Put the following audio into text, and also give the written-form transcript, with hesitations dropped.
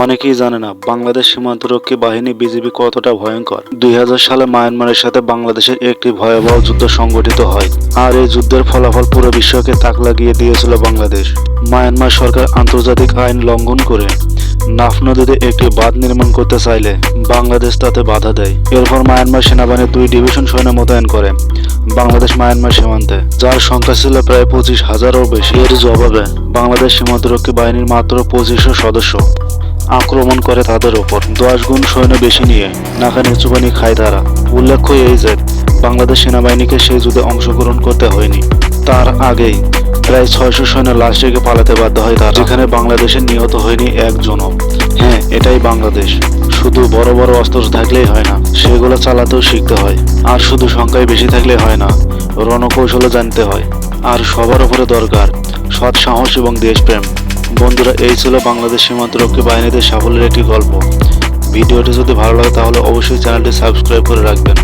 অনেকেই জানে না বাংলাদেশ সীমান্তরক্ষী বাহিনী বিজিবি কতটা ভয়ঙ্কর। 2000 সালে মায়ানমারের সাথে বাংলাদেশের একটি ভয়াবহ যুদ্ধ সংঘটিত হয়, আর এই যুদ্ধের ফলাফল পুরো বিশ্বকে তাক লাগিয়ে দিয়েছিল বাংলাদেশ। মায়ানমার সরকার আন্তর্জাতিক আইন লঙ্ঘন করে নাফ নদীতে একটি বাঁধ নির্মাণ করতে চাইলে বাংলাদেশ তাতে বাধা দেয়। এরপর মায়ানমার সেনাবাহিনী 2 ডিভিশন সৈন্য মোতায়েন করে বাংলাদেশ মায়ানমার সীমান্তে, যার সংখ্যা ছিল প্রায় 25,000-এরও বেশি। এর জবাবে বাংলাদেশ সীমান্তরক্ষী বাহিনীর মাত্র 2500 সদস্য আক্রমণ করে তাদের ওপর। 10 গুণ সৈন্য বেশি নিয়ে নাকা নিচুবানি খায় তারা। উল্লেখ্য এই যে বাংলাদেশ সেনাবাহিনীকে সেই যুদ্ধে অংশগ্রহণ করতে হয়নি, তার আগেই প্রায় 600 সৈন্য লাশ রেখে পালাতে বাধ্য হয় তারা, যেখানে বাংলাদেশের নিহত হয়নি একজনও। হ্যাঁ, এটাই বাংলাদেশ। শুধু বড় বড় অস্ত্র থাকলেই হয় না, সেগুলো চালাতেও শিখতে হয়। আর শুধু সংখ্যায় বেশি থাকলেই হয় না, রণকৌশলও জানতে হয়। আর সবার উপরে দরকার সৎ সাহস এবং দেশপ্রেম। বন্ধুরা, এই ছিল বাংলাদেশ সীমান্তরক্ষী বাহিনীদের সাফল্যের একটি গল্প। ভিডিওটি যদি ভালো লাগে তাহলে অবশ্যই চ্যানেলটি সাবস্ক্রাইব করে রাখবেন।